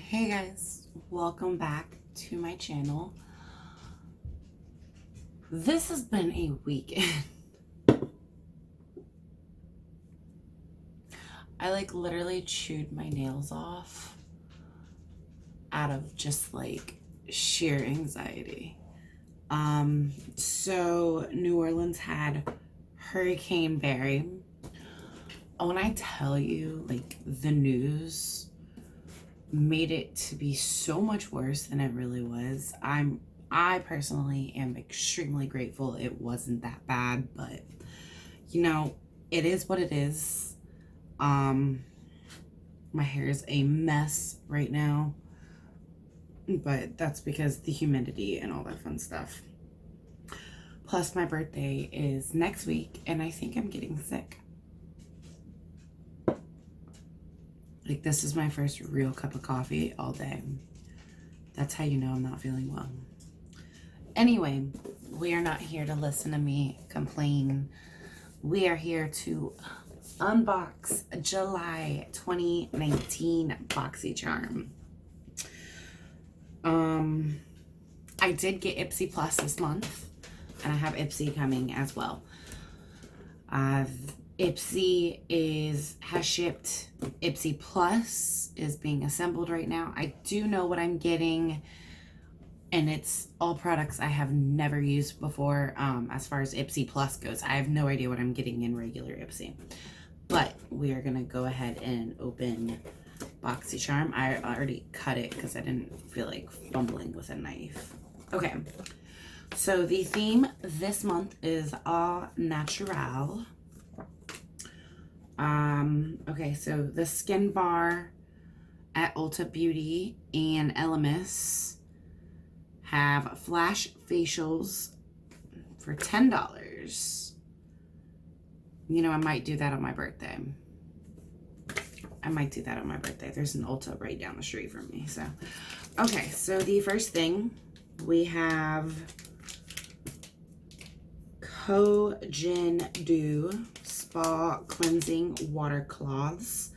Hey guys, welcome back to my channel. This has been a weekend. I literally chewed my nails off out of just sheer anxiety. So New Orleans had Hurricane Barry. When I tell you, the news made it to be so much worse than it really was. I personally am extremely grateful it wasn't that bad, but it is what it is. My hair is a mess right now, but that's because the humidity and all that fun stuff. Plus my birthday is next week and I think I'm getting sick. This is my first real cup of coffee all day. That's how you know I'm not feeling well. Anyway, we are not here to listen to me complain. We are here to unbox July 2019 BoxyCharm. I did get Ipsy Plus this month, and I have Ipsy coming as well. Ipsy has shipped. Ipsy Plus is being assembled right now. I do know what I'm getting, and it's all products I have never used before. As far as Ipsy Plus goes, I have no idea what I'm getting in regular Ipsy. But we are gonna go ahead and open BoxyCharm. I already cut it because I didn't feel like fumbling with a knife. Okay, so the theme this month is Au Naturel. Okay, so the Skin Bar at Ulta Beauty and Elemis have flash facials for $10. I might do that on my birthday. There's an Ulta right down the street from me, so. Okay, so the first thing, we have Cogen Dew Spa Cleansing Water Cloths.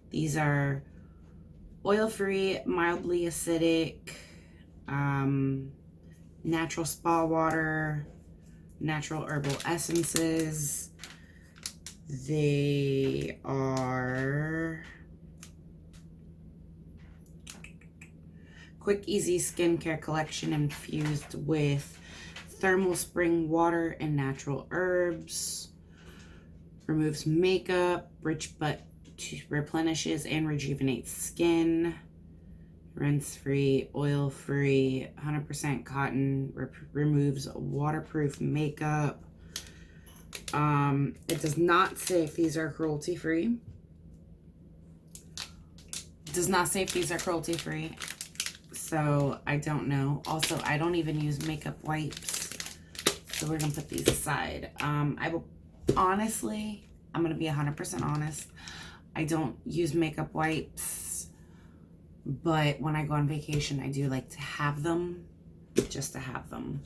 These are oil-free, mildly acidic, natural spa water, natural herbal essences. They are quick, easy skincare collection infused with thermal spring water and natural herbs. Removes makeup, rich but replenishes and rejuvenates skin. Rinse-free, oil-free, 100% cotton, removes waterproof makeup. It does not say if these are cruelty-free. So I don't know. Also, I don't even use makeup wipes. So we're gonna put these aside. I will honestly, I'm gonna be 100% honest. I don't use makeup wipes, but when I go on vacation, I do like to have them, just to have them.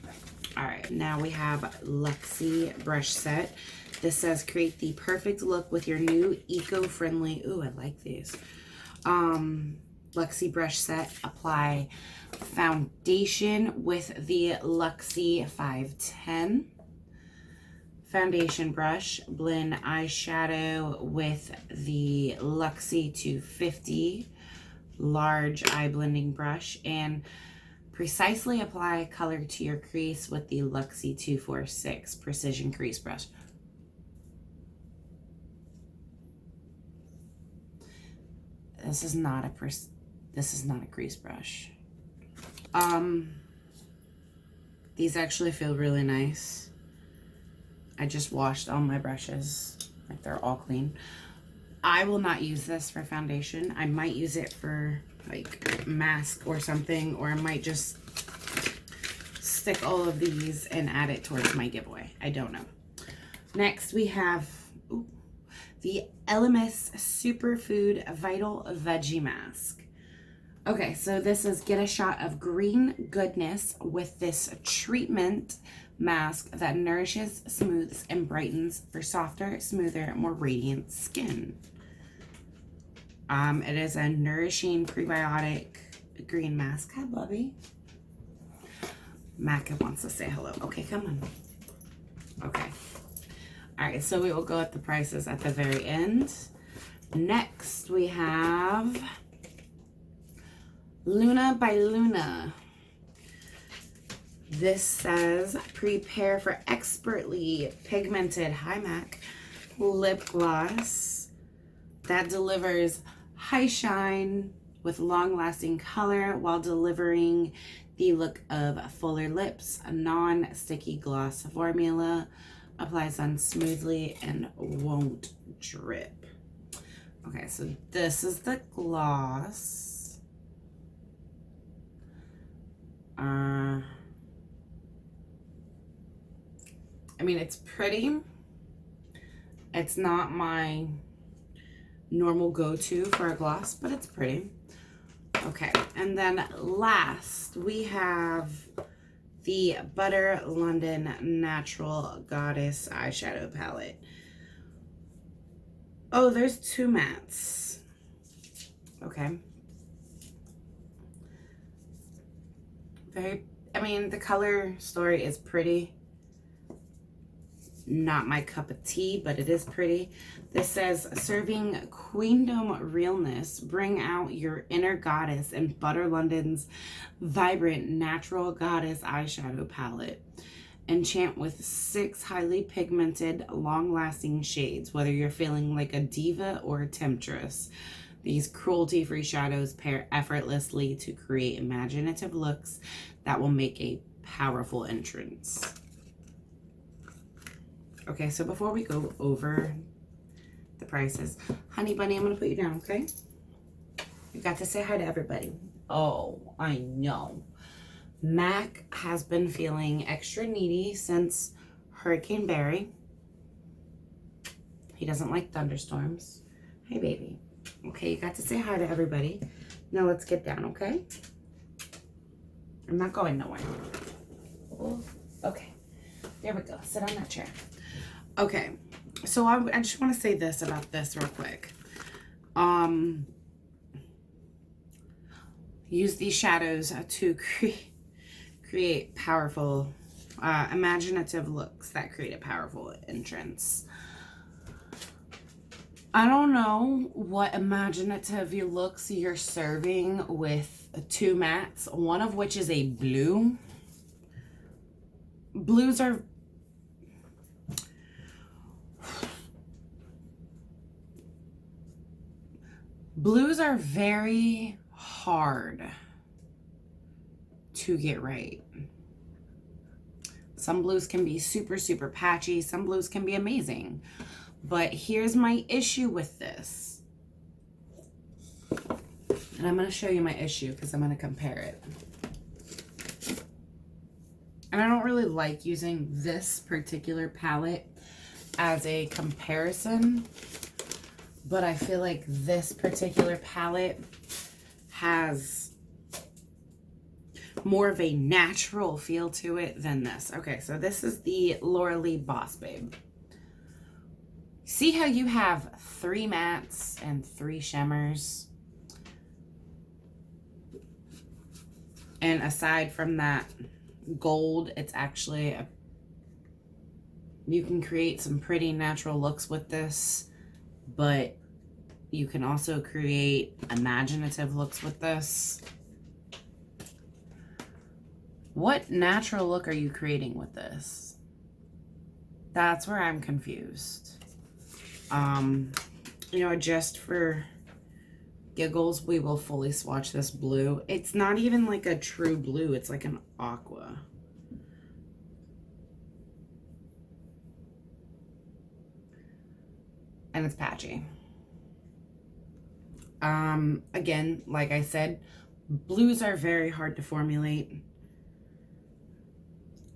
All right, now we have Luxie brush set. This says create the perfect look with your new eco-friendly, ooh, I like these. Luxie brush set. Apply foundation with the Luxie 510. Foundation brush. Blend eyeshadow with the Luxie 250 large eye blending brush, and precisely apply color to your crease with the Luxie 246 precision crease brush. This is not a crease brush. These actually feel really nice. I just washed all my brushes, they're all clean. I will not use this for foundation. I might use it for mask or something, or I might just stick all of these and add it towards my giveaway. I don't know. Next we have the Elemis Superfood Vital Veggie Mask. Okay, so this is get a shot of green goodness with this treatment mask that nourishes, smooths, and brightens for softer, smoother, more radiant skin. It is a nourishing prebiotic green mask. Hi, Bubby. Macca wants to say hello. Okay, come on. Okay. All right, so we will go at the prices at the very end. Next, we have Luna by Luna. This says, prepare for expertly pigmented, hi Mac, lip gloss that delivers high shine with long-lasting color while delivering the look of fuller lips. A non-sticky gloss formula applies on smoothly and won't drip. Okay, so this is the gloss. I mean, it's pretty. It's not my normal go-to for a gloss, but it's pretty. Okay, and then last we have the Butter London Natural Goddess eyeshadow palette. Oh, there's two mattes. Okay. I mean, the color story is pretty. Not my cup of tea, but it is pretty. This says, serving queendom realness, bring out your inner goddess in Butter London's vibrant natural goddess eyeshadow palette. Enchant with 6 highly pigmented, long-lasting shades, whether you're feeling like a diva or a temptress. These cruelty-free shadows pair effortlessly to create imaginative looks that will make a powerful entrance. Okay, so before we go over the prices, honey bunny, I'm gonna put you down, okay? You got to say hi to everybody. Oh, I know. Mac has been feeling extra needy since Hurricane Barry. He doesn't like thunderstorms. Hey, baby. Okay, you got to say hi to everybody. Now let's get down, okay? I'm not going nowhere. Oh, okay, there we go. Sit on that chair. Okay, so I just want to say this about this real quick. Use these shadows to create powerful, imaginative looks that create a powerful entrance. I don't know what imaginative looks you're serving with 2 mattes, one of which is a blue. Blues are very hard to get right. Some blues can be super, super patchy. Some blues can be amazing. But here's my issue with this. And I'm going to show you my issue because I'm going to compare it. And I don't really like using this particular palette as a comparison. But I feel like this particular palette has more of a natural feel to it than this. Okay, so this is the Laura Lee Boss Babe. See how you have 3 mattes and 3 shimmers? And aside from that gold, it's actually you can create some pretty natural looks with this, but you can also create imaginative looks with this. What natural look are you creating with this? That's where I'm confused. You know, just for giggles, we will fully swatch this blue. It's not even like a true blue. It's like an aqua. And it's patchy. Again, like I said, blues are very hard to formulate.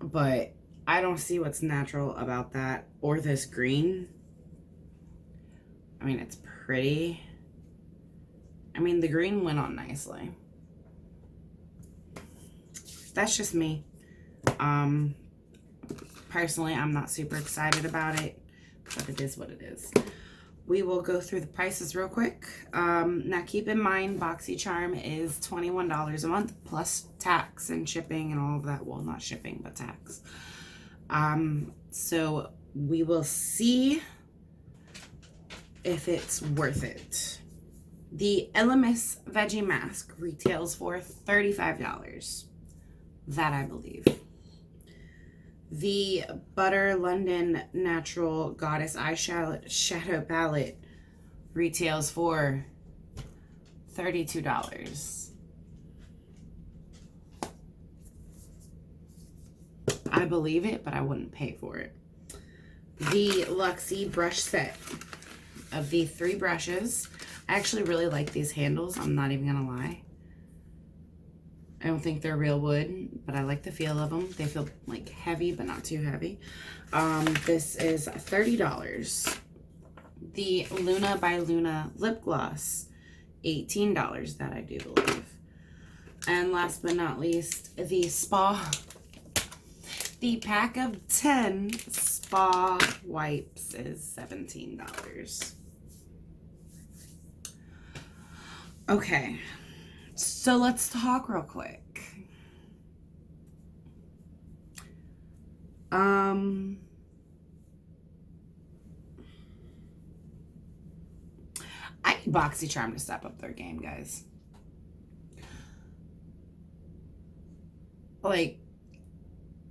But I don't see what's natural about that or this green. I mean, it's pretty. I mean, the green went on nicely. That's just me. Personally, I'm not super excited about it, but it is what it is. we will go through the prices real quick. Now keep in mind, BoxyCharm is $21 a month plus tax and shipping and all of that. Well, not shipping, but tax. So we will see if it's worth it. The Elemis Veggie Mask retails for $35. That I believe. The Butter London Natural Goddess Eyeshadow Palette retails for $32. I believe it, but I wouldn't pay for it. The Luxie brush set of the 3 brushes. I actually really like these handles. I'm not even gonna lie. I don't think they're real wood, but I like the feel of them. They feel like heavy, but not too heavy. This is $30. The Luna by Luna lip gloss, $18, that I do believe. And last but not least, the pack of 10 spa wipes is $17. Okay. So let's talk real quick. I need BoxyCharm to step up their game, guys. Like,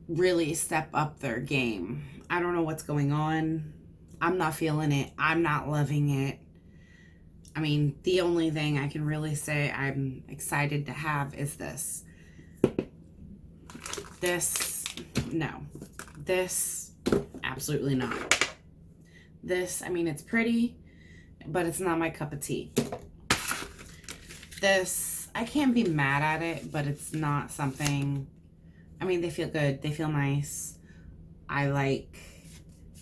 really step up their game. I don't know what's going on. I'm not feeling it. I'm not loving it. I mean, the only thing I can really say I'm excited to have is this. This, no. This, absolutely not. This, I mean, it's pretty, but it's not my cup of tea. This, I can't be mad at it, but it's not something, I mean, they feel good. They feel nice. I like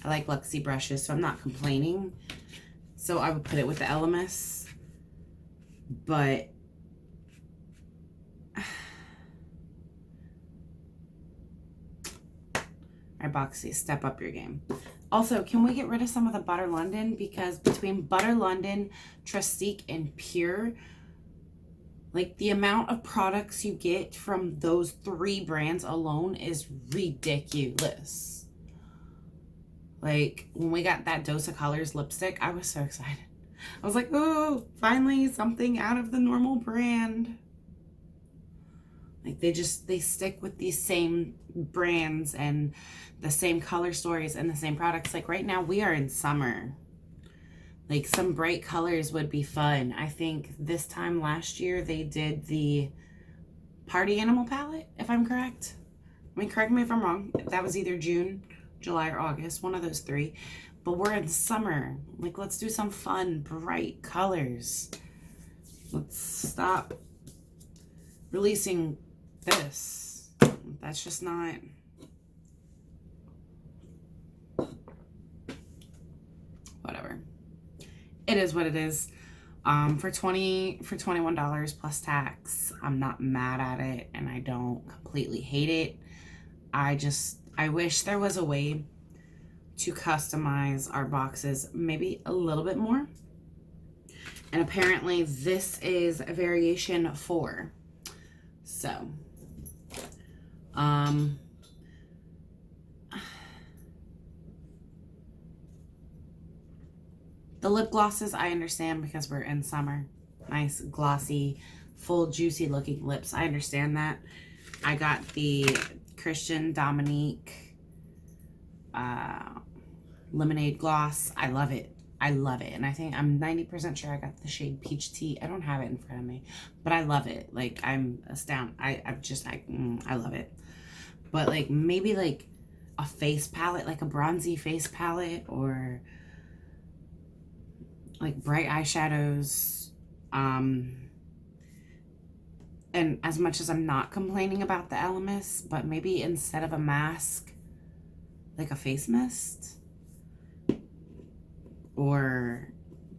Luxie brushes, so I'm not complaining. So I would put it with the Elemis, but alright, Boxy, step up your game. Also, can we get rid of some of the Butter London? Because between Butter London, Trustique, and Pure, like the amount of products you get from those 3 brands alone is ridiculous. Like, when we got that Dose of Colors lipstick, I was so excited. I was like, oh, finally something out of the normal brand. Like, they stick with these same brands and the same color stories and the same products. Like, right now, we are in summer. Like, some bright colors would be fun. I think this time last year, they did the Party Animal palette, if I'm correct. I mean, correct me if I'm wrong. That was either June, July, or August, one of those 3. But we're in summer. Like, let's do some fun, bright colors. Let's stop releasing this. That's just not... Whatever. It is what it is. For $21 plus tax, I'm not mad at it, and I don't completely hate it. I wish there was a way to customize our boxes maybe a little bit more. And apparently this is a variation 4. So, the lip glosses, I understand because we're in summer. Nice, glossy, full, juicy looking lips. I understand that. I got the Christian Dominique lemonade gloss. I love it. I love it. And I think I'm 90% sure I got the shade Peach Tea. I don't have it in front of me, but I love it. Like, I'm astounded. I love it. But like, maybe like a face palette, like a bronzy face palette, or like bright eyeshadows. And as much as I'm not complaining about the Elemis, but maybe instead of a mask, like a face mist, or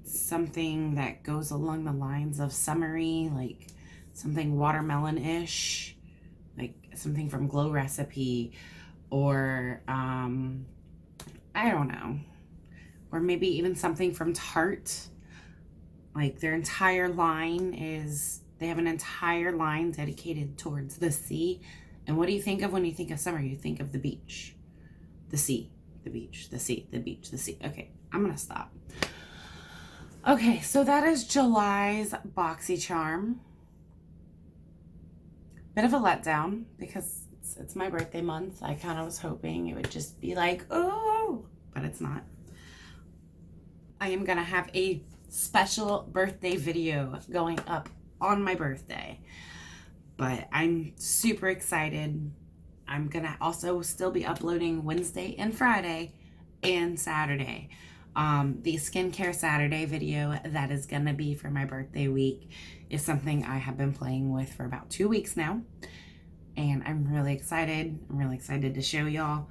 something that goes along the lines of summery, like something watermelon-ish, like something from Glow Recipe, or I don't know. or maybe even something from Tarte. Like their entire line they have an entire line dedicated towards the sea. And what do you think of when you think of summer? You think of the beach, the sea, the beach, the sea, the beach, the sea. Okay, I'm gonna stop. Okay, so that is July's BoxyCharm. Bit of a letdown because it's my birthday month. I kind of was hoping it would just be like, oh, but it's not. I am gonna have a special birthday video going up on my birthday, but I'm super excited. I'm gonna also still be uploading Wednesday and Friday and Saturday. The skincare Saturday video that is gonna be for my birthday week is something I have been playing with for about 2 weeks now, and I'm really excited. I'm really excited to show y'all.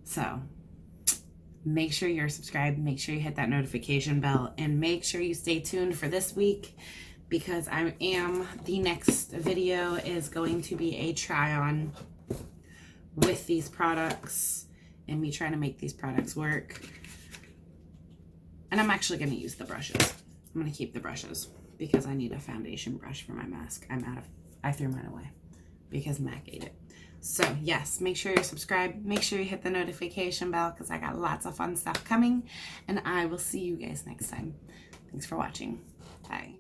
So make sure you're subscribed, make sure you hit that notification bell, and make sure you stay tuned for this week, because the next video is going to be a try on with these products and me trying to make these products work. And I'm actually going to use the brushes. I'm going to keep the brushes because I need a foundation brush for my mask. I threw mine away because Mac ate it. So yes, make sure you're subscribed. Make sure you hit the notification bell because I got lots of fun stuff coming. And I will see you guys next time. Thanks for watching. Bye.